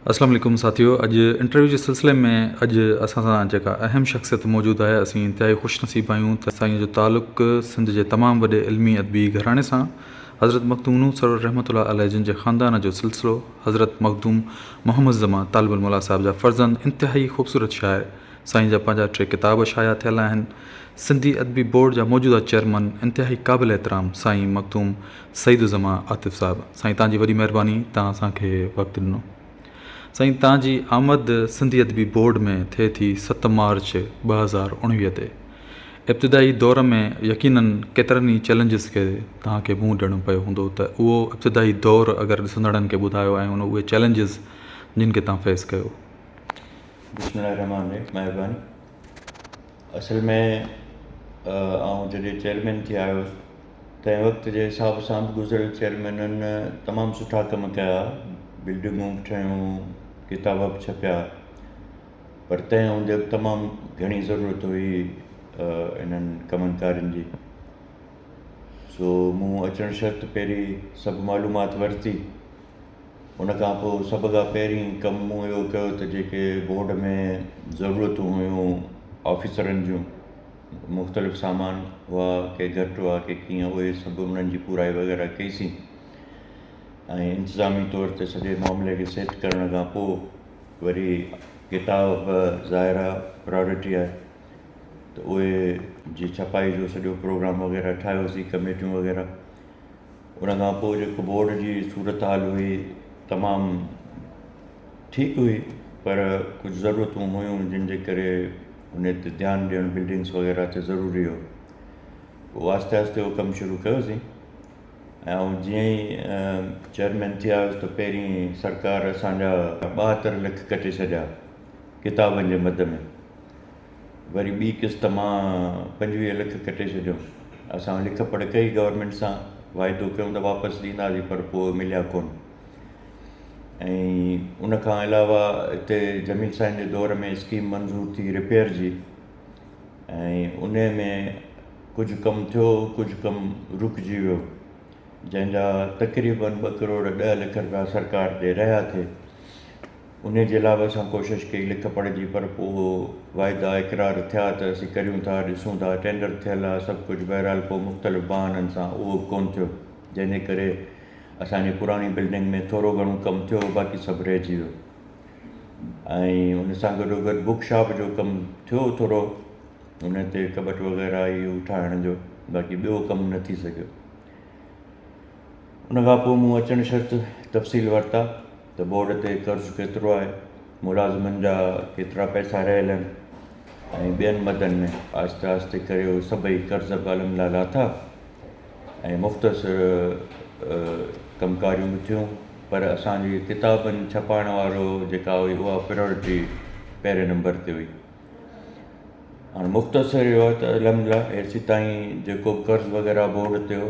अस्सलाम वालेकुम साथियो। अॼु इंटरव्यू जे सिलसिले में अॼु असां सां जेका अहम शख़्सियत मौजूदु आहे, असीं इंतिहाई ख़ुशनसीब आहियूं त साईं जो तालुक़ु सिंध जे तमामु वॾे इल्मी अदबी घराणे सां हज़रत मखदूम सरोवर रहमतुल्लाह अलैह जिन जे ख़ानदान जो सिलसिलो हज़रत मखदूम मोहम्मद ज़मान तालिबुल मौला साहिब जा फ़र्ज़ंद इंतिहाई ख़ूबसूरत शाइर साईं जा पंहिंजा 3 किताब शाया थियल आहिनि। सिंधी अदबी बोर्ड जा मौजूदा चेयरमैन इंतिहाई क़ाबिल एतिराम साईं मखदूम सईद ज़मा आतिफ़ साहिब। साईं तव्हांजी वॾी महिरबानी, तव्हां असांखे वक़्तु ॾिनो। साईं तव्हांजी आमद सिंधी अदबी बोर्ड में थिए थी 7 मार्च 2019 ते। इब्तिदाई दौर में यकीनन केतिरनि ई चैलेंजिस खे तव्हांखे मुंहुं ॾियणो पियो हूंदो, त उहो इब्तिदाई दौर अगरि ॾिसंदड़नि खे ॿुधायो ऐं उहे चैलेंजिस जिन खे तव्हां फेस कयो। बिस्मिल्लाहिर्रहमानिर्रहीम। महिरबानी। असल में आउं जॾहिं चेयरमैन थी आयो तंहिं वक़्त जे हिसाब सां बि गुज़िरियल चेयरमैननि तमामु सुठा कम कया, बिल्डिंगूं बि ठहियूं, किताब बि छपिया, पर तंहिं हूंदे बि तमामु घणी ज़रूरत हुई इन्हनि कमनि कारनि जी। सो मूं अचणु शर्त पहिरीं सभु मालूमात वरिती। उन खां पोइ सभ खां पहिरीं कमु मूं इहो कयो त जेके बोर्ड में ज़रूरतूं हुयूं ऑफिसरनि जूं, मुख़्तलिफ़ सामान हुआ, के घटि हुआ के कीअं, उहे सभु उन्हनि जी पूराई वग़ैरह कईसीं। ऐं इंतिज़ामी तौर ते सॼे मामले खे सेट करण खां पोइ वरी किताब ज़ाहिरा प्रायोरिटी आहे, त उहे जी छपाई जो सॼो प्रोग्राम वग़ैरह ठाहियोसीं, कमेटियूं वग़ैरह। उन खां पोइ जेको बोर्ड जी सूरत हाल हुई तमामु ठीकु हुई, पर कुझु ज़रूरतूं हुयूं जिन जे करे उन ते ध्यानु ॾियणु बिल्डिंग्स वग़ैरह ते ज़रूरी हो। पोइ आहिस्ते आहिस्ते उहो कमु शुरू कयोसीं। ऐं जीअं ई चेयरमैन थी आयुसि त पहिरीं सरकार असांजा 72 लख कटे छॾिया किताबनि जे मद में। वरी ॿी क़िस्त मां 25 लख कटे छॾियो। असां लिख पढ़ कई गवर्नमेंट सां, वाइदो कयूं त वापसि ॾींदासीं, पर पोइ मिलिया कोन। ऐं उन खां अलावा हिते जमील साईं जे दौर में स्कीम मंज़ूर थी रिपेयर जी, ऐं उन में कुझु कमु थियो, कुझु कमु रुकिजी वियो, जंहिंजा तक़रीबन 2 करोड़ 10 लख रुपया सरकार ॾे रहिया थिए। उन जे अलावा असां कोशिशि कई लिख पढ़ जी, पर पोइ वाइदा इक़रार थिया त असीं करियूं था, ॾिसूं था, टेंडर थियल आहे, सभु कुझु। बहरहाल पोइ मुख़्तलिफ़ बहाननि सां उहो बि कोन थियो, जंहिंजे करे असांजी पुराणी बिल्डिंग में थोरो घणो कमु थियो, बाक़ी सभु रहिजी वियो। ऐं उन सां गॾोगॾु बुक शॉप जो कमु थियो थोरो, उन ते कबट वग़ैरह इहो ठाहिण जो, बाक़ी ॿियो कमु न थी सघियो। उन खां पोइ मूं अचणु शर्त तफ़सील वरिता त बोर्ड ते कर्ज़ु केतिरो आहे, मुलाज़िमनि जा केतिरा पैसा रहियल आहिनि, ऐं ॿियनि मदनि में आहिस्ते आहिस्ते करे उहे सभई कर्ज़ अलहमदिल्ला लाथा ऐं मुख़्तसिर कमकारियूं बि थियूं। पर असांजी किताबनि छपाइण वारो जेका हुई उहा प्रायोरिटी पहिरें नंबर ते हुई। हाणे मुख़्तसिर इहो आहे त अलहमदिल्ला हेसि ताईं जेको कर्ज़ु वग़ैरह बोर्ड ते हो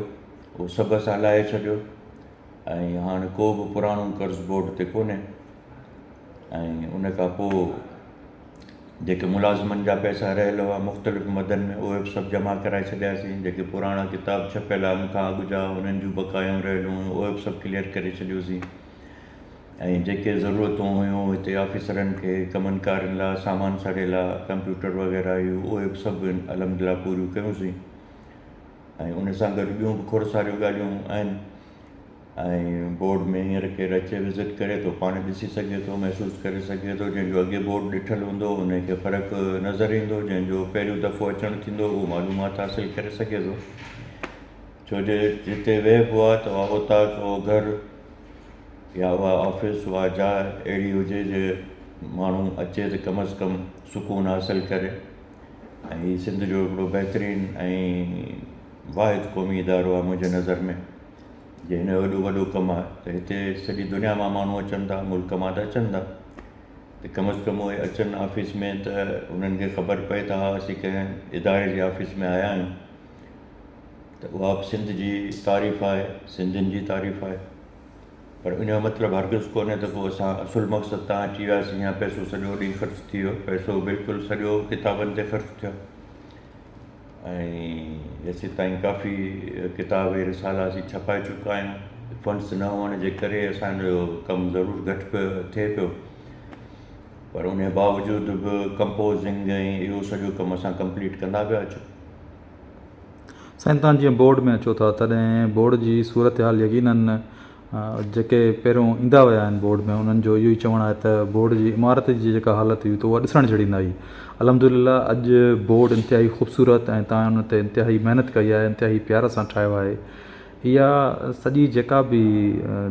उहो सभु असां लाहे छॾियो, ऐं हाणे को बि पुराणो कर्ज़ु बोर्ड ते कोन्हे। ऐं उन खां पोइ जेके मुलाज़िमनि जा पैसा रहियल हुआ मुख़्तलिफ़ मदनि में, उहे बि सभु जमा कराए छॾियासीं। जेके पुराणा किताब छपियल आहे मूंखां अॻु जा, उन्हनि जूं बकायूं रहियल हुयूं, उहे बि सभु क्लियर करे छॾियोसीं। ऐं जेके ज़रूरतूं हुयूं हिते ऑफिसरनि खे कमनि कारनि लाइ, सामान सड़ियल आहे, कंप्यूटर वग़ैरह इहो, उहे बि सभु अलहमदिल्ला पूरियूं कयूंसीं। ऐं उन सां गॾु ॿियूं बि खोड़ सारियूं ॻाल्हियूं आहिनि। ऐं बोर्ड में हींअर केरु अचे विज़िट करे थो, पाण ॾिसी सघे थो, महसूसु करे सघे थो। जंहिंजो अॻे बोर्ड ॾिठल हूंदो उनखे फ़र्क़ु नज़र ईंदो, जंहिंजो पहिरियों दफ़ो अचणु थींदो उहो मालूमात हासिलु करे सघे थो। छो जे जिते वेहबो आहे त उहा ओताक उहो घरु या उहा ऑफिस, उहा जाइ अहिड़ी हुजे जे माण्हू अचे त कम अज़ कम सुकून हासिलु करे। ऐं हीउ सिंध जो हिकिड़ो बहितरीनु ऐं वाहिद क़ौमी इदारो आहे मुंहिंजे नज़र में, जे हिन जो वॾो कमु आहे त हिते सॼी दुनिया मां माण्हू अचनि था, मुल्क मां त अचनि था, त कम अज़ कम उहे अचनि ऑफिस में त उन्हनि खे ख़बर पए त हा असीं कंहिं इदारे जी ऑफिस में आया आहियूं, त उहा बि सिंध जी तारीफ़ आहे, सिंधियुनि जी तारीफ़ आहे। पर इन जो मतिलबु हरगिज़ कोन्हे त पोइ असां असुलु मक़सदु तां अची वियासीं या पैसो सॼो ॾींहुं ख़र्चु थी वियो। पैसो बिल्कुलु सॼो किताबनि ते ख़र्चु थियो। ऐं हेसि ताईं काफ़ी किताब रिसाला असीं छपाए चुका आहियूं, फंड्स न हुअण जे करे असांजो कमु ज़रूरु घटि पियो थिए पियो, पर उन बावजूदि बि कंपोज़िंग ऐं इहो सॼो कमु असां कंप्लीट कंदा पिया अचूं। साईं, तव्हां जीअं बोर्ड में अचो था तॾहिं बोर्ड जी सूरत हाल यकीननि जेके पहिरियों ईंदा विया आहिनि बोर्ड में उन्हनि जो इहो ई चवणु आहे त बोर्ड जी इमारत जी जेका हालत हुई त उहा ॾिसणु जहिड़ी न हुई। अलहमदिल्ला अॼु बोर्ड इंतिहाई ख़ूबसूरत ऐं तव्हां उन ते इंतिहाई महिनत कई आहे, इंतिहाई प्यार सां ठाहियो आहे। इहा सॼी जेका बि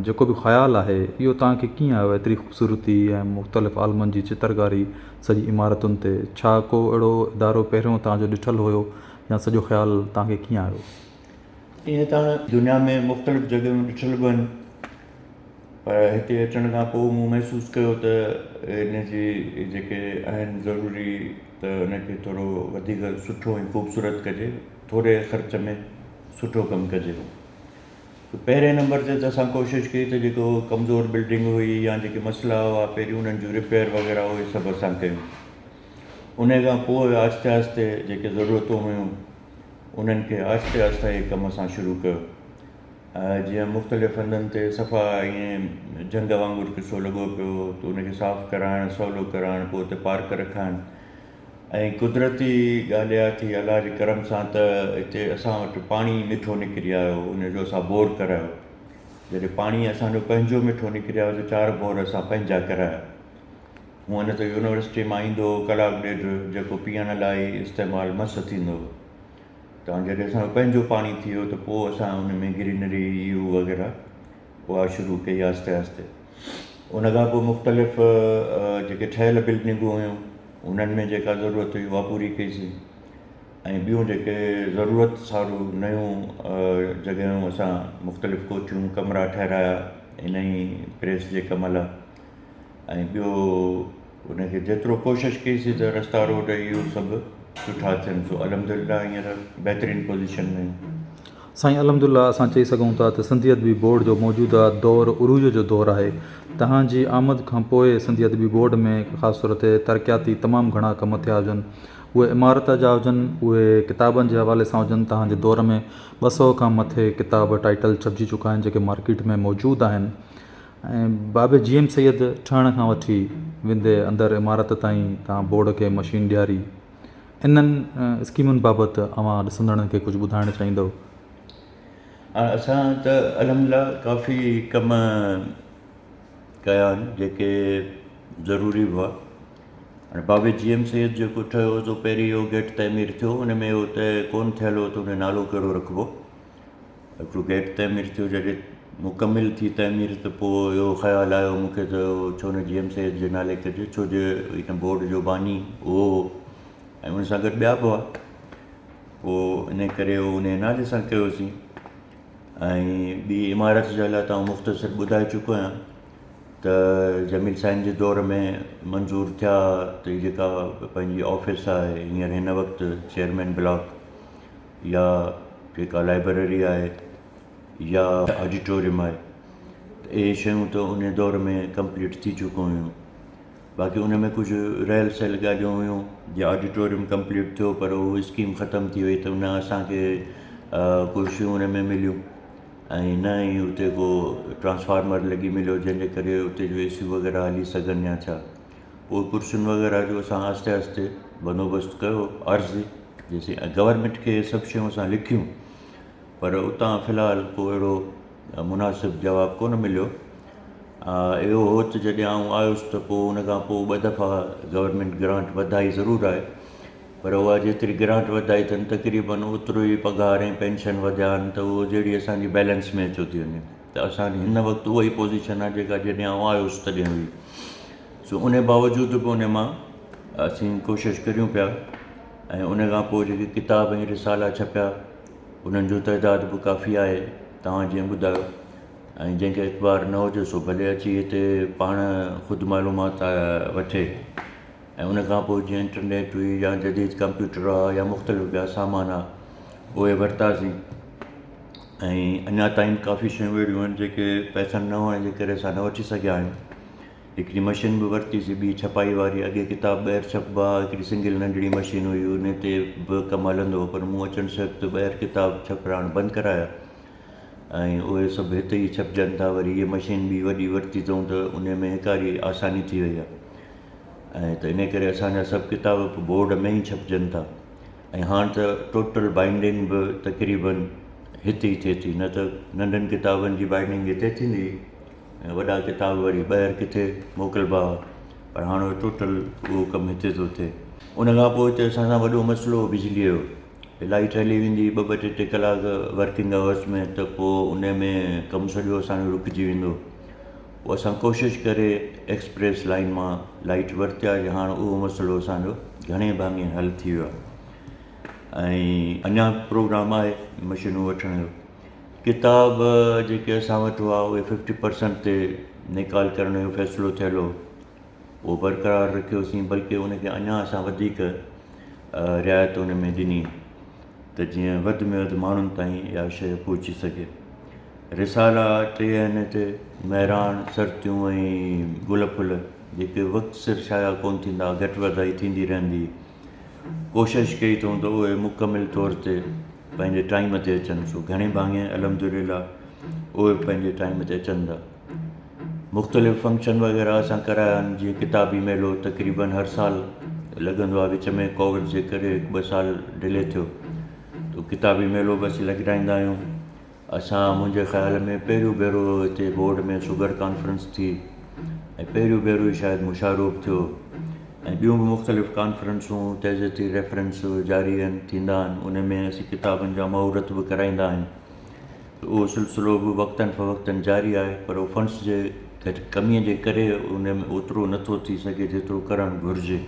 जेको बि ख़्यालु आहे इहो तव्हांखे कीअं आयो, एतिरी ख़ूबसूरती ऐं मुख़्तलिफ़ आलमनि जी चित्रकारी सॼी इमारतुनि ते? छा को अहिड़ो इदारो पहिरियों तव्हांजो ॾिठलु हुयो या सॼो ख़्यालु तव्हांखे कीअं आयो? ईअं त हाणे दुनिया में मुख़्तलिफ़ जॻहियूं ॾिठल बि आहिनि, पर हिते अचण खां पोइ मूं महसूसु कयो त इन जी जेके आहिनि ज़रूरी त उनखे थोरो वधीक सुठो ऐं ख़ूबसूरत कजे, थोरे ख़र्च में सुठो कमु कजे। पहिरें नंबर ते त असां कोशिशि कई त जेको कमज़ोर बिल्डिंग हुई या जेके मसइला हुआ पहिरियों उन्हनि जूं रिपेयर वग़ैरह उहे सभु असां कयूं। उन खां पोइ आहिस्ते आहिस्ते जेके ज़रूरतूं हुयूं उन्हनि खे आहिस्ते आहिस्ते इहे कमु असां शुरू कयो। जीअं मुख़्तलिफ़ हंधनि ते सफ़ा ईअं जंग वांगुरु किसो लॻो पियो त उनखे साफ़ु कराइणु, सवलो कराइणु, पोइ उते पार्क रखाइणु। ऐं कुदरती ॻाल्हि इहा थी अलाह जे करम सां त हिते असां वटि पाणी मिठो निकिरी आयो, उनजो असां बोर करायो। जॾहिं पाणी असांजो पंहिंजो मिठो निकिरी आयो त 4 बोर असां पंहिंजा कराया। हूअं न त यूनिवर्सिटी मां ईंदो कलाकु ॾेढ जेको पीअण लाइ इस्तेमालु मस्तु थींदो हो, त जॾहिं असांजो पंहिंजो पाणी थी वियो त पोइ असां उन में ग्रीनरी इहो वग़ैरह उहा शुरू कई आहिस्ते आहिस्ते। उन खां पोइ मुख़्तलिफ़ जेके ठहियल बिल्डिंगूं हुयूं उन्हनि में जेका ज़रूरत हुई उहा पूरी कईसीं, ऐं ॿियूं जेके ज़रूरत सारूं नयूं जॻहियूं असां मुख़्तलिफ़ कोठियूं कमरा ठहिराया इन ई प्रेस जे कम लाइ। ऐं ॿियो उनखे जेतिरो कोशिशि कईसीं त रस्ता रोड इहो सभु सुठा थियनि। सो अलहमदिल्ला हींअर बहितरीनु पोज़ीशन में। साईं अलहमदिल्ला असां चई सघूं था त सिंधी अदबी बोर्ड जो मौजूदा दौरु उरूज जो दौरु आहे। तव्हांजी आमद खां पोइ सिंधी अदबी बोर्ड में ख़ासि तौर ते तरक़ियाती तमामु घणा कम थिया हुजनि, उहे इमारत जा हुजनि, उहे किताबनि जे हवाले सां हुजनि। तव्हांजे दौर में 200 खां मथे किताब टाइटल छपिजी चुका आहिनि जेके मार्केट में मौजूदु आहिनि। ऐं बाबे GM सैयद ठहण खां वठी वेंदे अंदरि इमारत ताईं तव्हां बोर्ड खे मशीन ॾियारी। इन्हनि स्कीमुनि बाबति अवां ॾिसंदड़नि खे कुझु ॿुधाइणु चाहींदव? असां त अलहमदिल्ला काफ़ी कम कया आहिनि जेके ज़रूरी हुआ। हाणे बाबे GM सैयद जेको ठहियो हो त पहिरीं इहो गेट तइमीर थियो, हुन में उहो तइ कोन थियलु हो त हुन जो नालो कहिड़ो रखिबो। हिकिड़ो गेट तइमीर थियो, जॾहिं मुकमिल थी तइमीर त पोइ इहो ख़्यालु आयो मूंखे त छो न GM सैयद जे नाले कजे, छो जो इन बोर्ड जो बानी उहो ऐं उन सां गॾु ॿिया बि हुआ। पोइ इन करे उहो उन नाले सां कयोसीं। ऐं ॿी इमारत जे लाइ तव्हां मुख़्तसिर ॿुधाए चुको आहियां त जमील साइन जे दौर में मंज़ूरु थिया त हीअ जेका पंहिंजी ऑफिस आहे हींअर हिन वक़्तु चेयरमैन ब्लॉक, या जेका लाइब्रेरी आहे या ऑडिटोरियम आहे, त इहे शयूं त उन दौर में कंप्लीट थी चुकियूं हुयूं। बाक़ी उन में कुझु रहियल सेल ॻाल्हियूं हुयूं। जीअं ऑडिटोरियम कंप्लीट थियो पर उहो स्कीम ख़तमु थी वई त उन असांखे कुर्सियूं उन में मिलियूं ऐं न ई उते को ट्रांसफार्मर लॻी मिलियो जंहिंजे करे उते जो AC वग़ैरह हली सघनि या छा। पोइ कुर्सियुनि वग़ैरह जो असां आहिस्ते आहिस्ते बंदोबस्तु कयो अर्ज़ी, जैसे गवर्नमेंट खे सभु शयूं असां लिखियूं, पर उतां फ़िलहालु को अहिड़ो मुनासिबु जवाबु कोन मिलियो। इहो हो त जॾहिं आउं आयुसि त पोइ उन खां पोइ 2 दफ़ा गवर्नमेंट ग्रांट वधाई ज़रूरु आहे, पर उहा जेतिरी ग्रांट वधाई अथनि तक़रीबन ओतिरो ई पघार ऐं पेंशन वधिया आहिनि, त उहो जहिड़ी असांजी बैलेंस में अचो थी वञे। त असांजी हिन वक़्तु उहा ई पोज़ीशन आहे जेका जॾहिं आउं आयुसि तॾहिं हुई। सो उन बावजूदि बि उन मां असीं कोशिशि करियूं पिया। ऐं उन खां पोइ जेके किताब ऐं रिसाला छपिया उन्हनि जो तइदाद बि काफ़ी आहे, तव्हां जीअं ॿुधायो। ऐं जंहिंखे इतबार न हुजे सो भले अची हिते पाण ख़ुदि मालूमात वठे। ऐं उन खां पोइ जीअं इंटरनेट हुई या जदीद कंप्यूटर आहे या मुख़्तलिफ़ ॿिया सामान आहे, उहे वरितासीं। ऐं अञा ताईं काफ़ी शयूं अहिड़ियूं आहिनि जेके पैसनि न हुअण जे करे असां न वठी सघिया आहियूं। हिकिड़ी मशीन बि वरितीसीं ॿी छपाई वारी। अॻे किताब ॿाहिरि छपिबा, हिकिड़ी सिंगल नंढड़ी मशीन हुई, उन ते बि कमु हलंदो हो, पर मूं अचण सां त ॿाहिरि किताब छपाइण बंदि कराया। ऐं उहे सभु हिते ई छपजनि था। वरी इहा मशीन बि वॾी वरिती अथऊं त उन में हिकारी आसानी थी वई आहे। ऐं त इन करे असांजा सभु किताब बोर्ड में ई छपजनि था। ऐं हाणे त टोटल बाइंडिंग बि तक़रीबन हिते ई थिए थी, न त नंढनि किताबनि जी बाइंडिंग हिते थींदी ऐं वॾा किताब वरी ॿाहिरि किथे मोकिलिबा हुआ, पर हाणे टोटल उहो कमु हिते थो थिए। उन खां पोइ हिते असां सां वॾो मसइलो बिजलीअ जो। लाइट हली वेंदी 2-2 कलाक वर्किंग आवर्स में, त पोइ उन में कमु सॼो असांजो रुकिजी वेंदो। पोइ असां कोशिशि करे एक्सप्रेस लाइन मां लाइट वरितियासीं। हाणे उहो मसइलो असांजो घणे भाङे हल थी वियो आहे। ऐं अञा प्रोग्राम आहे मशीनूं वठण जो। किताब जेके असां वटि हुआ उहे 50% ते निकाल करण जो फ़ैसिलो थियल हो, उहो बरक़रार रखियोसीं, बल्कि उनखे अञा असां वधीक रिआयत उन में ॾिनी त जीअं वधि में वधि माण्हुनि ताईं इहा शइ पहुची सघे। रिसाला 3 आहिनि हिते, महिराण, सरतियूं ऐं गुल फुल, जेके वक़्तु सिर शाया कोन थींदा, घटि वधाई थींदी रहंदी। कोशिशि कई अथऊं त उहे मुकमिल तौर ते पंहिंजे टाइम ते अचनि। सो घणे भाङे अल्हम्दुलिल्लाह उहे पंहिंजे टाइम ते अचनि था। मुख़्तलिफ़ फंक्शन वग़ैरह असां कराया आहिनि, जीअं किताबी मेलो तक़रीबन हर साल लॻंदो आहे। विच में कोविड जे करे 1-2 साल डिले थियो, त किताबी मेलो बि असीं लॻाईंदा आहियूं। असां मुंहिंजे ख़्याल में पहिरियों भेरो हिते बोर्ड में शुगर कॉन्फ्रेंस थी, ऐं पहिरियों भेरो ई शायदि मुशाइरो बि थियो। ऐं ॿियूं बि मुख़्तलिफ़ कॉन्फ्रेंसूं तहज़ीती रेफरेंस जारी आहिनि, थींदा आहिनि। उन में असीं किताबनि जा महूरत बि कराईंदा आहियूं। उहो सिलसिलो बि वक़्तनि फ़वक़्तनि जारी आहे, पर उहो फंड्स जे कमीअ जे करे उन में ओतिरो नथो थी सघे जेतिरो करणु घुरिजे।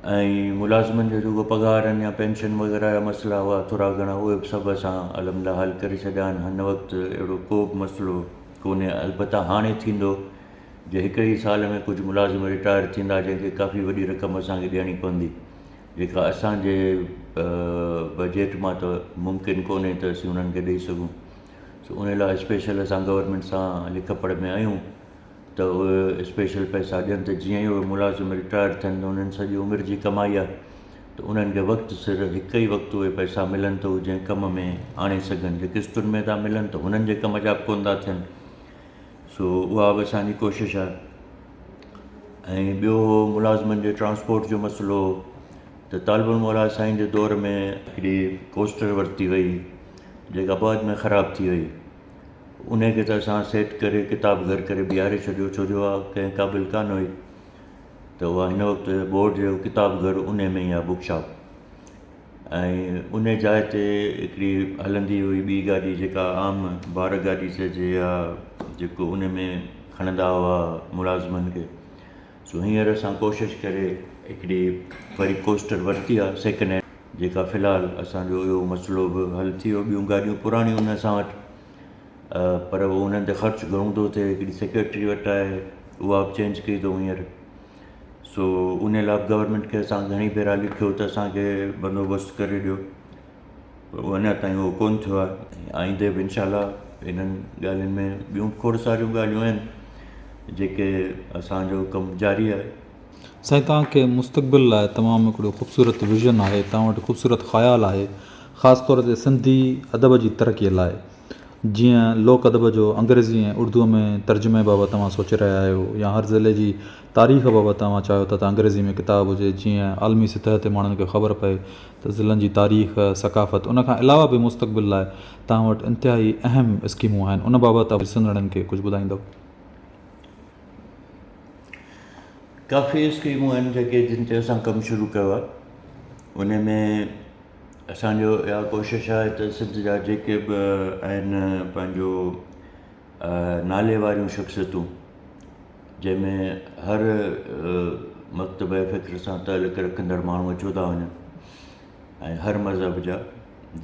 ऐं मुलाज़िमनि जो जेको पघार आहिनि या पेंशन वग़ैरह जा मसइला हुआ थोरा घणा, उहे बि सभु असां अल्हम्दुलिल्लाह हल करे छॾिया आहिनि। हिन वक़्तु अहिड़ो को बि मसइलो कोन्हे। अलबत्ता हाणे थींदो जे हिक ई साल में कुझु मुलाज़िम रिटायर थींदा, जंहिंखे काफ़ी वॾी रक़म असांखे ॾियणी पवंदी, जेका असांजे बजट मां त मुमकिन कोन्हे त असीं उन्हनि खे ॾेई सघूं। सो उन लाइ स्पेशल असां गवर्नमेंट सां लिख पढ़ में आहियूं त उहे स्पेशल पैसा ॾियनि, त जीअं ई उहे मुलाज़िम रिटायर थियनि त उन्हनि सॼी उमिरि जी कमाई आहे, त उन्हनि खे वक़्तु सिर हिकु ई वक़्तु उहे पैसा मिलनि त उहे जंहिं कम में आणे सघनि। जे किस्तुनि में था मिलनि त हुननि जे कम जा बि कोन था थियनि। सो उहा बि असांजी कोशिशि आहे। ऐं ॿियो मुलाज़िमनि जे ट्रांसपोर्ट जो मसइलो, त तालिबुल मौला साईं जे दौर में हिकिड़ी कोस्टर वरिती वई, जेका बाद में ख़राबु थी वई। उनखे त असां सेट करे किताब घर करे बीहारे छॾियो, छो जो आहे कंहिं क़ाबिल कान हुई। त उहा हिन वक़्तु बोर्ड जो किताब घर उन में ई आहे, बुक शॉप। ऐं उन जाइ ते हिकिड़ी हलंदी हुई ॿी गाॾी, जेका आम बार गाॾी चइजे, या जेको उन में खणंदा हुआ मुलाज़िमनि खे। सो हींअर असां कोशिशि करे हिकिड़ी वरी कोस्टर वरिती आहे सेकेंड हैंड, जेका फ़िलहालु असांजो इहो मसइलो बि हल थी वियो। ॿियूं गाॾियूं पुराणियूं आहिनि असां वटि, पर उहो उन्हनि ते ख़र्चु घणो थो थिए। हिकिड़ी सेक्रेटरी वटि आहे, उहा बि चेंज कई अथऊं हींअर। सो उन लाइ गवर्नमेंट खे असां घणी भेरा लिखियो त असांखे बंदोबस्तु करे ॾियो, पर उहो अञा ताईं उहो कोन थियो आहे। आईंदे बि इंशाल्लाह इन्हनि ॻाल्हियुनि में ॿियूं खोड़ सारियूं ॻाल्हियूं आहिनि जेके असांजो कमु जारी आहे। साईं, तव्हांखे मुस्तक़बिल लाइ तमामु हिकिड़ो ख़ूबसूरत विज़न आहे, तव्हां वटि ख़ूबसूरत ख़्यालु आहे, ख़ासि तौर ते सिंधी अदब जी तरक़ीअ लाइ। जीअं लोक अदब जो अंग्रेज़ी ऐं उर्दूअ में तर्जुमे बाबति तव्हां सोचे रहिया आहियो, या हर ज़िले जी तारीख़ बाबति तव्हां चाहियो था त अंग्रेज़ी में किताब हुजे, जीअं आलमी सतह ते माण्हुनि खे ख़बर पए त ज़िलनि जी तारीख़, सक़ाफ़त। उन खां अलावा बि मुस्तक़बिल लाइ तव्हां वटि इंतिहाई अहम स्कीमूं आहिनि, उन बाबति ॾिसंदड़नि खे कुझु ॿुधाईंदव? काफ़ी स्कीमूं आहिनि जेके जिन ते असां कमु शुरू कयो आहे। उन में असांजो इहा कोशिशि आहे त सिंध जा जेके बि आहिनि पंहिंजो नाले वारियूं शख़्सियतूं, जंहिंमें हर मकतब फ़िक्र सां तालुक़ रखंदड़ माण्हू अचो था वञनि, ऐं हर मज़हब जा,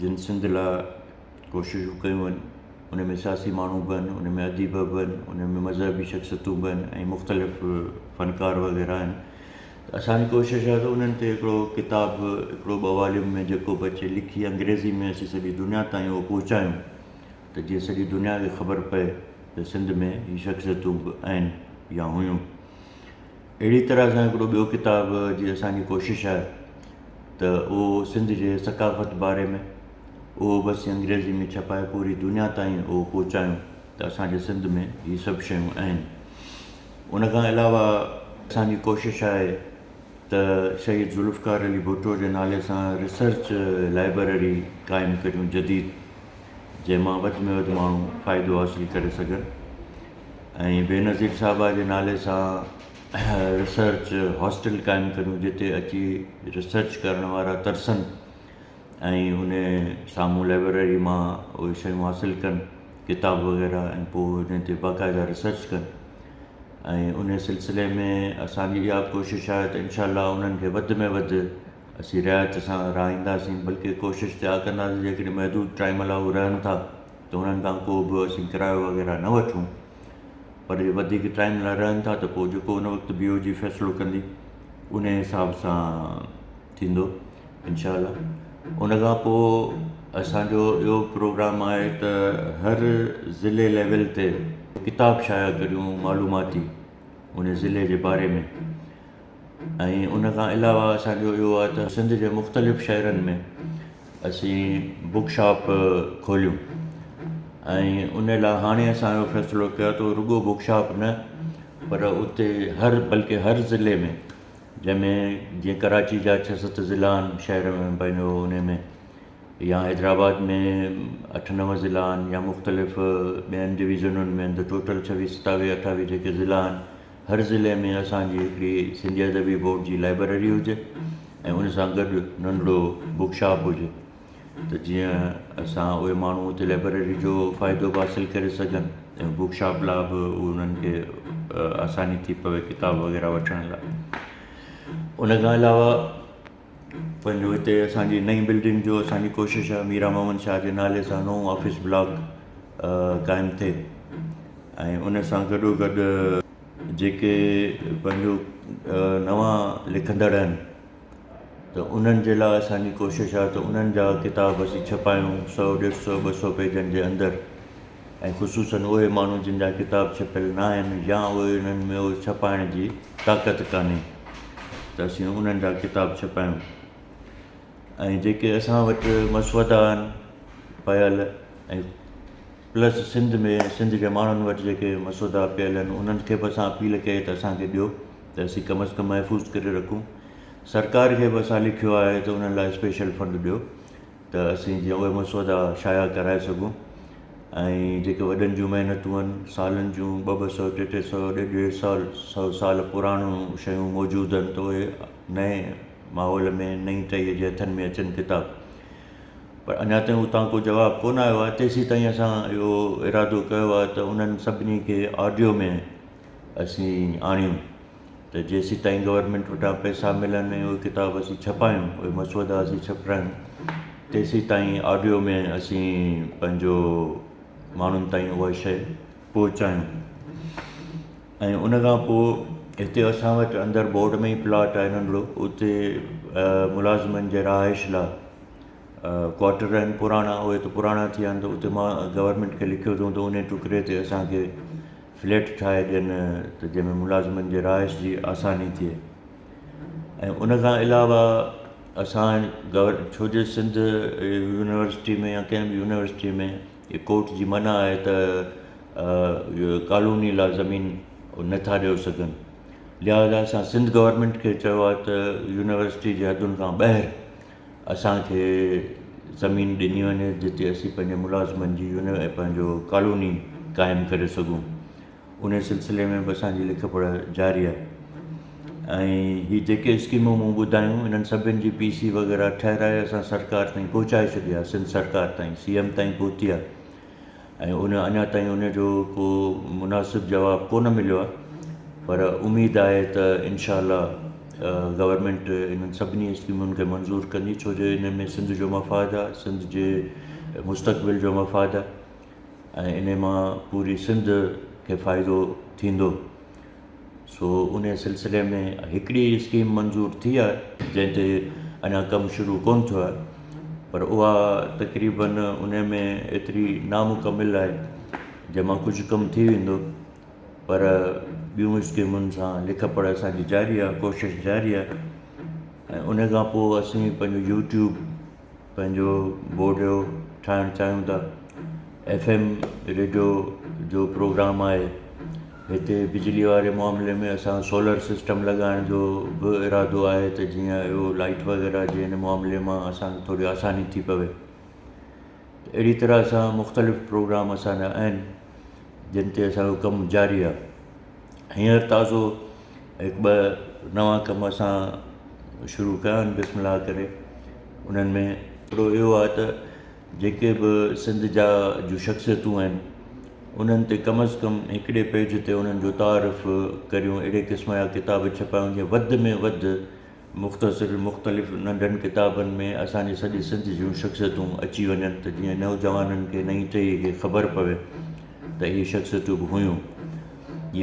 जिन सिंध लाइ कोशिशूं कयूं आहिनि। उन में सियासी माण्हू बि आहिनि, उन में अदीब बि आहिनि, उन में मज़हबी शख़्सियतूं बि आहिनि, ऐं मुख़्तलिफ़ फ़नकार वग़ैरह आहिनि। त असांजी कोशिशि आहे त उन्हनि ते हिकिड़ो किताबु, हिकिड़ो 2 वॉल्यूम में जेको बि अचे लिखी अंग्रेज़ी में असीं सॼी दुनिया ताईं उहो पहुचायूं, त जीअं सॼी दुनिया खे ख़बर पए त सिंध में हीअ शख़्सियतूं बि आहिनि या हुयूं। अहिड़ी तरह सां हिकिड़ो ॿियो किताबु जी असांजी कोशिशि आहे त उहो सिंध जे सक़ाफ़त बारे में, उहो बसि अंग्रेज़ी में छपाए पूरी दुनिया ताईं उहो पहुचायूं त असांजे सिंध में हीअ सभु शयूं आहिनि। उनखां अलावा असांजी कोशिशि आहे त शहीद ज़ुल्फ़कार अली भुट्टो जे नाले सां रिसर्च लाइब्रेरी क़ाइमु करियूं जदीद, जंहिंमां वधि में वधि माण्हू फ़ाइदो हासिलु करे सघनि। ऐं बेनज़ीर साहिबा जे नाले सां रिसर्च हॉस्टल क़ाइमु करियूं जिते अची रिसर्च करण वारा तरसनि ऐं उन साम्हूं लाइब्रेरी मां उहे शयूं हासिलु कनि, किताब वग़ैरह, ऐं पोइ उन ते बाक़ाइदा रिसर्च कनि। ऐं उन सिलसिले में असांजी इहा कोशिशि आहे त इनशा उन्हनि खे वधि में वधि असीं रिआयत सां रहाईंदासीं, बल्कि कोशिशि इहा कंदासीं जेकॾहिं महदूद टाइम लाइ हू रहनि था त उन्हनि खां को बि असीं किरायो वग़ैरह न वठूं, पर जे वधीक टाइम लाइ रहनि था त पोइ जेको उन वक़्तु BOG फ़ैसिलो कंदी उन हिसाब सां थींदो इनशा। उनखां पोइ असांजो इहो प्रोग्राम आहे त हर ज़िले लेवल ते किताब शाया करियूं मालूमाती उन ज़िले जे बारे में। ऐं उनखां अलावा असांजो इहो आहे त सिंध जे मुख़्तलिफ़ शहरनि में असीं बुक शॉप खोलियूं। ऐं उन लाइ हाणे असां इहो फ़ैसिलो कयो त रुॻो बुक शॉप न, पर उते बल्कि हर ज़िले में, जंहिंमें जीअं कराची जा 6-7 ज़िला आहिनि शहर में पंहिंजो उन में, या हैदराबाद में 8-9 ज़िला आहिनि, या मुख़्तलिफ़ ॿियनि डिवीज़नुनि में त टोटल 26-27-28 जेके ज़िला आहिनि, हर ज़िले में असांजी हिकिड़ी सिंधी अदबी बोर्ड जी लाइब्रेरी हुजे ऐं उन सां गॾु नंढिड़ो बुक शॉप हुजे, त जीअं असां उहे माण्हू उते लाइब्रेरी जो फ़ाइदो बि हासिलु करे सघनि ऐं बुक शॉप लाइ बि उन्हनि खे आसानी थी पवे किताब वग़ैरह वठण लाइ। उनखां अलावा पंहिंजो हिते असांजी नई बिल्डिंग जो असांजी कोशिशि आहे मीरा मोहम्मद शाह जे नाले सां नओं ऑफिस ब्लॉक क़ाइमु थिए। ऐं उन सां गॾोगॾु जेके पंहिंजो नवां लिखंदड़ आहिनि त उन्हनि जे लाइ असांजी कोशिशि आहे त उन्हनि जा किताब असीं छपायूं 100-150-200 पेजनि जे अंदरि, ऐं ख़ुशूसनि उहे माण्हू जिन जा किताब छपियल न आहिनि या उहे उन्हनि में उहे छपाइण जी ताक़त कान्हे त असीं उन्हनि जा किताब छपायूं। ऐं जेके असां वटि मसवदा आहिनि पयल, ऐं प्लस सिंध जे माण्हुनि वटि जेके मसवदा पियल आहिनि उन्हनि खे बि असां अपील कई त असांखे ॾियो त असीं कम अज़ कम महफ़ूज़ करे रखूं। सरकार खे बि असां लिखियो आहे त उन्हनि लाइ स्पेशल फंड ॾियो त असीं जीअं उहे मसवदा शाया कराए सघूं। ऐं जेके वॾनि जूं महिनतूं आहिनि सालनि जूं 200, 300, 150 साल पुराणियूं शयूं मौजूदु आहिनि, त उहे नए माहौल में नई टहीअ जे हथनि में अचनि किताब, पर अञा ताईं उतां को जवाबु कोन आयो आहे। तेसीं ताईं असां इहो इरादो कयो आहे त उन्हनि सभिनी खे ऑडियो में असीं आणियूं, त जेसीं ताईं गवर्नमेंट वटां पैसा मिलनि ऐं उहे किताब असीं छपायूं, उहे मसवदा असीं छपायूं, तेसीं ताईं ऑडियो में असीं पंहिंजो माण्हुनि ताईं उहा शइ पहुचायूं। ऐं उनखां पोइ हिते असां वटि अंदरि बोर्ड में ई प्लॉट आहे नंढिड़ो, उते मुलाज़िमनि जे रहाइश लाइ क्वार्टर आहिनि पुराणा, उहे त पुराणा थी विया आहिनि, त उते मां गवर्नमेंट खे लिखियो अथऊं त उन टुकड़े ते असांखे फ्लैट ठाहे ॾियनि त जंहिंमें मुलाज़िमनि जे रहाइश जी आसानी थिए। ऐं उनखां अलावा असां छोजे सिंध यूनिवर्सिटी में या कंहिं बि यूनिवर्सिटी में ये कोर्ट जी मना आहे त कॉलोनी लाइ ज़मीन नथा ॾियो सघनि, लिहाज़ा असां सिंध गवर्नमेंट खे चयो आहे त यूनिवर्सिटी जे हदुनि खां ॿाहिरि असांखे ज़मीन ॾिनी वञे जिते असीं पंहिंजे मुलाज़िमनि जी पंहिंजो कॉलोनी क़ाइमु करे सघूं। उन सिलसिले में बि असांजी लिख पढ़ जारी आहे। ऐं हीअ जेके स्कीमूं मूं ॿुधायूं इन्हनि सभिनि जी PC वग़ैरह ठहिराए असां सरकार ताईं पहुचाए छॾी आहे, सिंध सरकार ताईं, CM ताईं पहुती आहे। ऐं अञा ताईं उनजो को मुनासिबु जवाबु कोन मिलियो आहे, पर उमेदु आहे त इनशा गवर्नमेंट इन्हनि सभिनी स्कीमुनि खे मंज़ूरु कंदी, छो जो इन में सिंध जो मफ़ाद आहे, सिंध जे मुस्तक़बिल जो मफ़ाद आहे ऐं इन मां पूरी सिंध खे फ़ाइदो थींदो। सो उन सिलसिले में हिकिड़ी स्कीम मंज़ूरु थी आहे जंहिं ते अञा कमु शुरू कोन थियो आहे, पर उहा तक़रीबन उन में एतिरी नामुकमिल आहे जंहिंमां कुझु कमु थी वेंदो, पर ॿियूं स्कीमुनि सां लिख पढ़ असांजी जारी आहे, कोशिशि जारी आहे। ऐं उन खां पोइ असीं पंहिंजो YouTube पंहिंजो बोर्ड जो ठाहिणु चाहियूं था। FM रेडियो जो प्रोग्राम आहे। हिते बिजली वारे मामले में असां सोलर सिस्टम लॻाइण जो बि इरादो आहे त जीअं इहो लाइट वग़ैरह जे हिन मामले मां असांखे थोरी आसानी थी पवे। अहिड़ी तरह सां मुख़्तलिफ़ प्रोग्राम असांजा आहिनि जिन ते असांजो कमु जारी आहे। हींअर ताज़ो हिकु ॿ नवां कम असां शुरू कया आहिनि बिस्मिल्लाह करे। उन्हनि में हिकिड़ो इहो आहे त जेके बि सिंध जा जूं शख़्सियतूं आहिनि उन्हनि ते कम अज़ कम हिकिड़े पेज ते उन्हनि जो तारीफ़ करियूं। अहिड़े क़िस्म जा किताब छपायूं जीअं वधि में वधि मुख़्तसिर मुख़्तलिफ़ नंढनि किताबनि में असांजी सॼी सिंध जूं शख़्सियतूं अची वञनि त जीअं नौजवाननि खे नई टही खे ख़बर पवे त इहे शख़्सियतूं बि हुयूं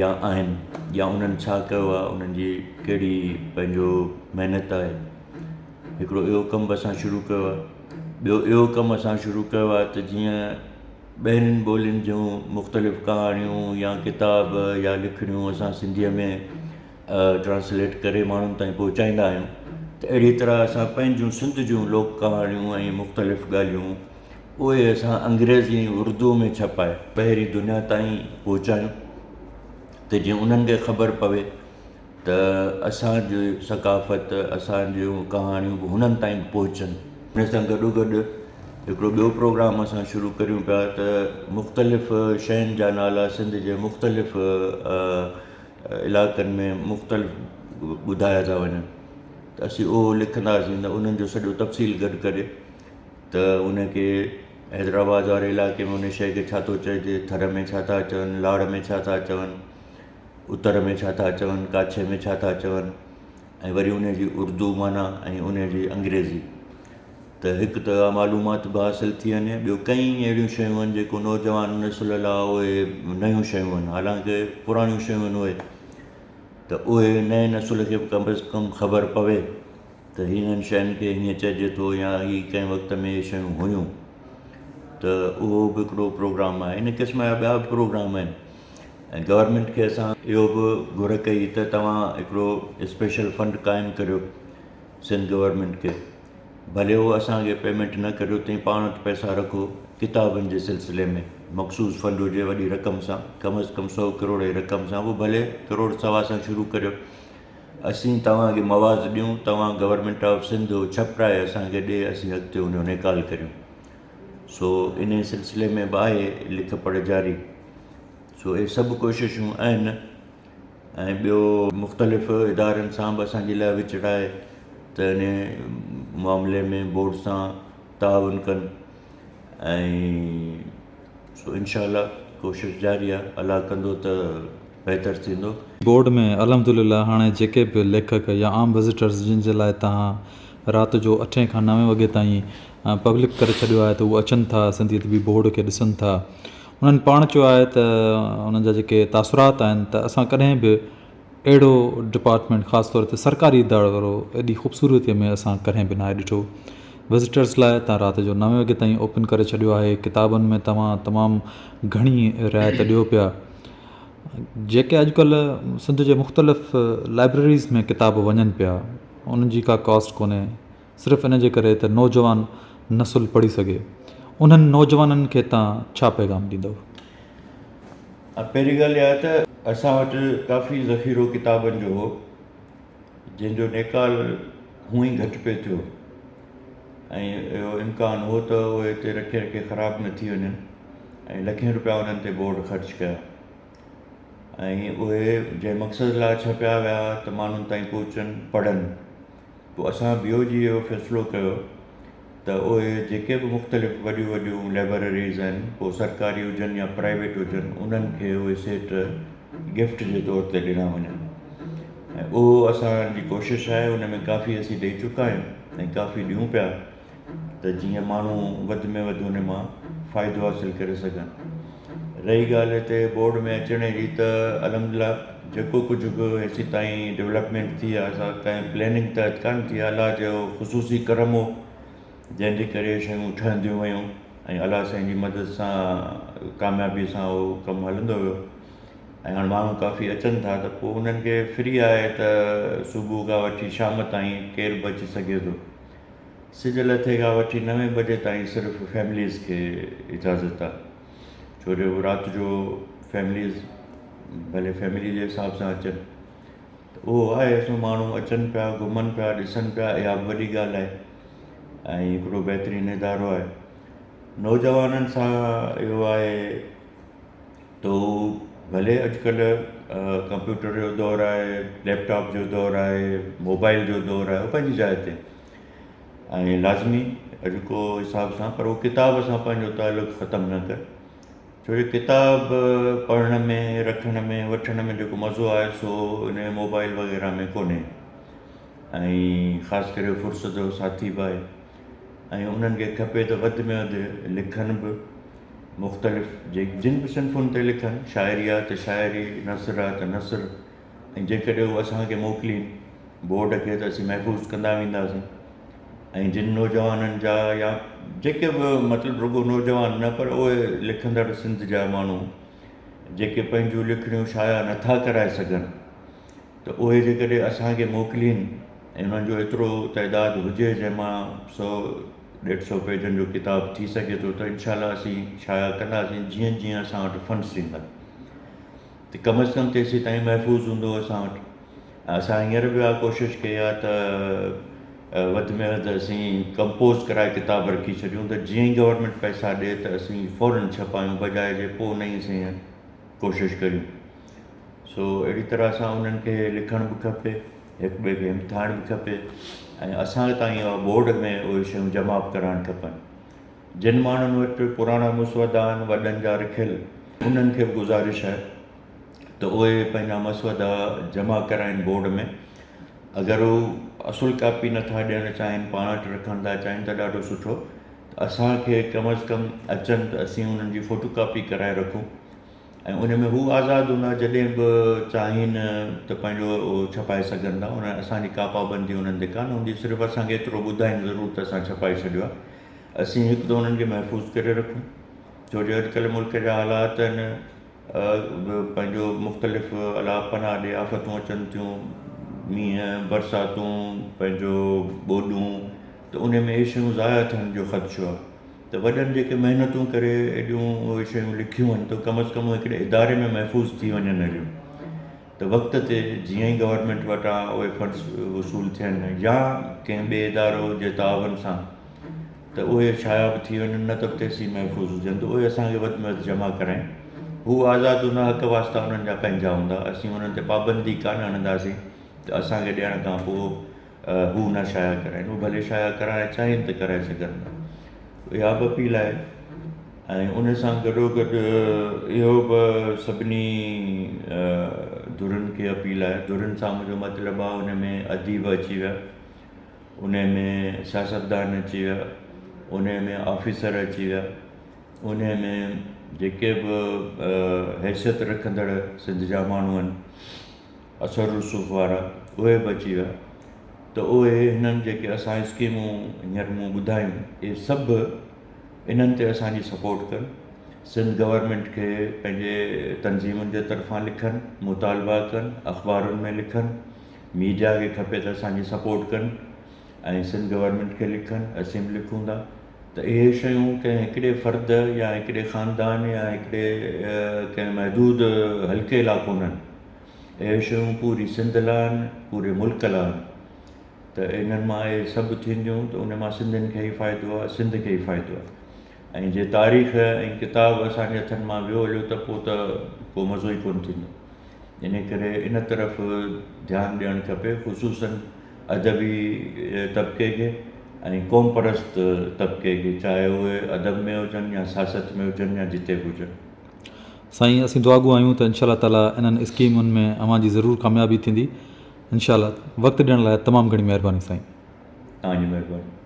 या आहिनि या उन्हनि छा कयो आहे, उन्हनि जी कहिड़ी पंहिंजो महिनत आहे। हिकिड़ो इहो कमु बि असां शुरू कयो आहे। ॿियो इहो कमु असां शुरू कयो आहे त जीअं ॿियनि ॿोलियुनि जूं मुख़्तलिफ़ कहाणियूं या किताब या लिखणियूं असां सिंधीअ में ट्रांसलेट करे माण्हुनि ताईं पहुचाईंदा आहियूं त अहिड़ी तरह असां पंहिंजूं सिंध जूं लोक कहाणियूं ऐं मुख़्तलिफ़ ॻाल्हियूं उहे असां अंग्रेज़ी उर्दू में छपाए ॿाहिरी दुनिया ताईं पहुचायूं त जीअं उन्हनि खे ख़बर पवे त असांजी सकाफ़त असांजूं कहाणियूं बि हुननि ताईं पहुचनि। हुन सां गॾोगॾु हिकिड़ो ॿियो प्रोग्राम असां शुरू करियूं पिया त मुख़्तलिफ़ शयुनि जा नाला सिंध जे मुख़्तलिफ़ इलाइक़नि में मुख़्तलिफ़ ॿुधाया था वञनि त असीं उहो लिखंदासीं त उन्हनि जो सॼो तफ़सील गॾु करे त उनखे हैदराबाद वारे इलाइक़े में उन शइ खे छा थो चइजे, थर में छा था चवनि, लाड़ में छा था चवनि, उत्तर में छा था चवनि, काछे में छा था चवनि, ऐं वरी उन जी उर्दू माना ऐं उन जी अंग्रेज़ी। त हिकु त मालूमात बि हासिलु थी वञे। ॿियो कई अहिड़ियूं शयूं आहिनि जेको नौजवान नसुल लाइ उहे नयूं शयूं आहिनि, हालांकि पुराणियूं शयूं आहिनि उहे त उहे नए नसुल खे बि कम अज़ कम ख़बर पवे त हिननि शयुनि खे हीअं चइजे थो या ही कंहिं वक़्त में इहे शयूं हुयूं। त उहो बि हिकिड़ो प्रोग्राम आहे। इन क़िस्म जा ॿिया बि प्रोग्राम आहिनि ऐं गवर्नमेंट खे असां इहो बि घुर कई त तव्हां हिकिड़ो स्पेशल फंड क़ाइमु करियो सिंध गवर्नमेंट खे, भले उहो असांखे पेमेंट न करियो तंहिं पाण वटि पैसा रखो किताबनि जे सिलसिले में मख़सूस फंड हुजे वॾी रक़म सां, कम अज़ कम 100 करोड़ जी रक़म सां, उहो भले करोड़ सवा सां शुरू करियो। असीं तव्हांखे मवाज़ ॾियूं, तव्हां गवर्नमेंट ऑफ सिंध छपराए असांखे ॾिए, असीं अॻिते हुनजो निकाल करियूं। सो इन सिलसिले में बि आहे लिख पढ़ जारी। सो इहे सभु कोशिशूं आहिनि ऐं ॿियो मुख़्तलिफ़ इदारनि सां बि असांजे लाइ विचड़ाए त इन मामले में बोर्ड सां ताउन कनि ऐं सो इंशाअल्लाह कोशिशि जारी आहे, अलाह कंदो त बहितरु थींदो। बोर्ड में अल्हम्दुलिल्लाह हाणे जेके बि लेखक या आम विज़िटर्स जिन जे लाइ तव्हां राति जो 8 खां 9 वॻे ताईं पब्लिक करे छॾियो आहे त उहे अचनि था सिंधी अदबी बोर्ड खे ॾिसनि था। उन्हनि पाण चयो आहे त उन्हनि जा जेके तासुरात आहिनि त असां कॾहिं बि अहिड़ो डिपार्टमेंट ख़ासि तौर ते सरकारी इदारो एॾी ख़ूबसूरतीअ में असां कॾहिं बि न आहे ॾिठो। विज़िटर्स लाइ तव्हां राति जो 9 वॻे ताईं ओपन करे छॾियो आहे। किताबनि में तव्हां तमामु घणी रिआयत ॾियो पिया। जेके अॼुकल्ह सिंध जे मुख़्तलिफ़ लाइब्रेरीज़ में किताब वञनि पिया उन्हनि जी का कॉस्ट कोन्हे, सिर्फ़ु इन जे करे त नौजवान नसुल पढ़ी सघे। उन्हनि नौजवाननि खे तव्हां छा पैगाम ॾींदव? पहिरीं ॻाल्हि इहा त असां वटि काफ़ी ज़ख़ीरो किताबनि जो हो जंहिंजो निकाल हूअं ई घटि पियो थियो ऐं इहो इम्कान हो त उहे हिते रखे रखे ख़राबु न थी वञनि ऐं लखें रुपया उन्हनि ते बोर्ड ख़र्चु कया ऐं उहे जंहिं मक़सद लाइ छपिया विया त माण्हुनि ताईं पहुचनि पढ़नि। पोइ असां BOG जो फ़ैसिलो कयो त उहे जेके बि मुख़्तलिफ़ वॾियूं वॾियूं लाइब्रेरीज़ आहिनि, पोइ सरकारी हुजनि या प्राइवेट हुजनि, उन्हनि खे उहे सेट गिफ्ट जे तौर ते ॾिना वञनि ऐं उहो असांजी कोशिशि आहे। उन में काफ़ी असीं ॾेई चुका आहियूं ऐं काफ़ी ॾियूं पिया त जीअं माण्हू वधि में वधि उन मां फ़ाइदो हासिलु करे सघनि। रही ॻाल्हि हिते बोर्ड में अचण जी त अल्हम्दुलिल्लाह जेको कुझु बि हेसि ताईं डेवलपमेंट थी आहे, असां कंहिं प्लैनिंग त कोन थी आहे, अलाह जो ख़ुशूसी करम हो जंहिंजे करे शयूं ठहंदियूं वियूं ऐं अलाह साईं जी मदद सां कामयाबी सां उहो कमु हलंदो वियो ऐं हाणे माण्हू काफ़ी अचनि था त पोइ उन्हनि खे फ्री आहे त सुबुह खां वठी शाम ताईं केरु बि अची सघे थो सिज लथे खां वठी 9 बजे ताईं सिर्फ़ु फैमिलीज़ खे इजाज़त आहे, छो जो राति जो फैमिलीज़ भले फैमिली जे हिसाब सां अचनि, त उहो आहे सो माण्हू अचनि पिया, घुमनि पिया, ॾिसनि पिया, इहा बि वॾी ॻाल्हि आहे ऐं हिकिड़ो बहितरीनु इदारो आहे। नौजवाननि सां इहो आहे त भले अॼुकल्ह कंप्यूटर जो दौरु आहे, लैपटॉप जो दौरु आहे, मोबाइल जो दौरु आहे, उहो पंहिंजी जाइ ते ऐं लाज़मी अॼुको हिसाब सां, पर उहो किताब सां पंहिंजो तालुक़ु ख़तमु न कर, छो जो किताब पढ़ण में, रखण में, वठण में जेको मज़ो आहे सो इन मोबाइल वग़ैरह में कोन्हे। ऐं ख़ासि करे फ़ुर्सत जो साथी बि आहे ऐं उन्हनि खे खपे त वधि में वधि लिखनि बि, मुख़्तलिफ़ जिन बि सिन्फ़ुनि ते लिखनि, शाइरी आहे त शाइरी, नसर आहे त नसर, ऐं जेकॾहिं उहे असांखे मोकिलीनि बोर्ड खे त असीं महफ़ूज़ कंदा वेंदासीं। ऐं जिन नौजवाननि जा या जेके बि मतिलबु रुॻो नौजवान न, पर उहे लिखंदड़ सिंध जा माण्हू जेके पंहिंजूं लिखणियूं शाया नथा कराए सघनि, त उहे जेकॾहिं असांखे मोकिलीनि ऐं उन्हनि जो एतिरो तइदादु हुजे जंहिंमां 100-150 पेजनि जो किताबु थी सघे थो, त इनशाला असीं शाया कंदासीं जीअं जीअं असां वटि फंड्स ईंदा, त कम अज़ कम तेसीं ताईं महफ़ूज़ हूंदो असां वटि। असां हींअर बि आहे कोशिशि कई आहे त वधि में वधि असीं कंपोज़ कराए किताब रखी छॾियूं, त जीअं ई गवर्नमेंट पैसा ॾिए त असीं फ़ौरन छपायूं, बजाए जे पोइ नई सां कोशिशि करियूं। सो अहिड़ी तरह सां उन्हनि खे लिखणु बि खपे, हिक ॿिए खे इम्तिहान बि खपे ऐं असां ताईं बोर्ड में उहे शयूं जमा बि कराइणु खपनि। जिन माण्हुनि वटि पुराणा मुसवदा आहिनि वॾनि जा रखियल, उन्हनि खे बि गुज़ारिश आहे त उहे पंहिंजा मसवदा जमा कराइनि बोर्ड में। अगरि उहे असुल कापी नथा ॾियणु चाहिनि, पाण वटि रखणु था चाहिनि त ॾाढो सुठो, त असांखे कम अज़ कम अचनि त असीं उन्हनि जी फ़ोटो कापी कराए रखूं ऐं उन में हू आज़ादु हूंदा, जॾहिं बि चाहिनि त पंहिंजो उहो छपाए सघनि था। उन असांजी का पाबंदी उन्हनि ते कान हूंदी, सिर्फ़ु असांखे एतिरो ॿुधाइनि ज़रूरु त असां छपाए छॾियो आहे, असीं हिकु त उन्हनि खे महफ़ूज़ करे रखूं, छो जो अॼुकल्ह मुल्क जा हालात आहिनि, पंहिंजो मुख़्तलिफ़ अला पनाह ॾे आफ़तूं अचनि थियूं, मींहं बरसातूं, पंहिंजो ॿोॾूं, त उन में इहे शयूं ज़ाया थियण जो ख़दशो आहे। त वॾनि जेके महिनतूं करे एॾियूं उहे शयूं लिखियूं आहिनि, त कम अज़ कम हिकिड़े इदारे में महफ़ूज़ थी वञनि अहिड़ियूं, त वक़्त ते जीअं ई गवर्नमेंट वटां उहे फंड्स वसूल थियनि या कंहिं ॿिए इदारो जे तावन सां, त उहे शाया बि थी वञनि, न त तेसीं महफ़ूज़ हुजनि, त उहे असांखे वधि में वधि जमा कराइनि। हू आज़ादु हूंदा, हक़ वास्ता उन्हनि जा पंहिंजा हूंदा, असीं उन्हनि ते पाबंदी कान हणंदासीं त असांखे ॾियण खां पोइ हू न शाया कराइनि, हू भले शाया कराइणु चाहिनि त कराए सघनि था। इहा बि अपील आहे ऐं उन सां गॾोगॾु इहो बि सभिनी धुरनि खे अपील आहे। धुरनि सां मुंहिंजो मतिलबु आहे उन में अदीब अची विया, उन में सियासतदान अची विया, उन में ऑफिसर अची विया, उन में जेके बि हैसियत रखंदड़ सिंध जा माण्हू आहिनि, असर रसूख़ वारा, उहे बि अची विया, त उहे हिननि जेके असां स्कीमूं हींअर मूं ॿुधायूं, इहे सभु इन्हनि ते असांजी सपोर्ट कनि, सिंध गवर्नमेंट खे पंहिंजे तनज़ीमुनि जे तरफ़ां लिखनि, मुतालबा कनि, अख़बारुनि में लिखनि, मीडिया खे खपे त असांजी सपोर्ट कनि ऐं सिंध गवर्नमेंट खे लिखनि, असीं बि लिखूं था, त इहे शयूं कंहिं हिकिड़े फ़र्द या हिकिड़े ख़ानदान या हिकिड़े कंहिं महदूद हल्के लाइ कोन्हनि, इहे शयूं पूरी सिंध लाइ आहिनि, पूरे मुल्क लाइ आहिनि। त इन्हनि मां इहे सभु थींदियूं त उन मां सिंधियुनि खे ई फ़ाइदो आहे, सिंध खे ई फ़ाइदो आहे। ऐं जे तारीख़ ऐं किताब असांजे हथनि मां वियो हलियो त पोइ त को मज़ो ई कोन्ह थींदो। इन करे इन तरफ़ ध्यानु ॾियणु खपे, ख़ुशूसनि अदबी तबिके खे ऐं क़ौम परस्त तबिके खे, चाहे उहे अदब में हुजनि या सियासत में हुजनि या जिते बि हुजनि। साईं, असीं दुआगू आहियूं त इंशाअल्लाह ताला इन्हनि स्कीमुनि में अव्हां जी ज़रूरु कामयाबी थींदी। इंशाअल्लाह, वक़्तु ॾियण लाइ तमामु घणी महिरबानी साईं। तव्हांजी महिरबानी।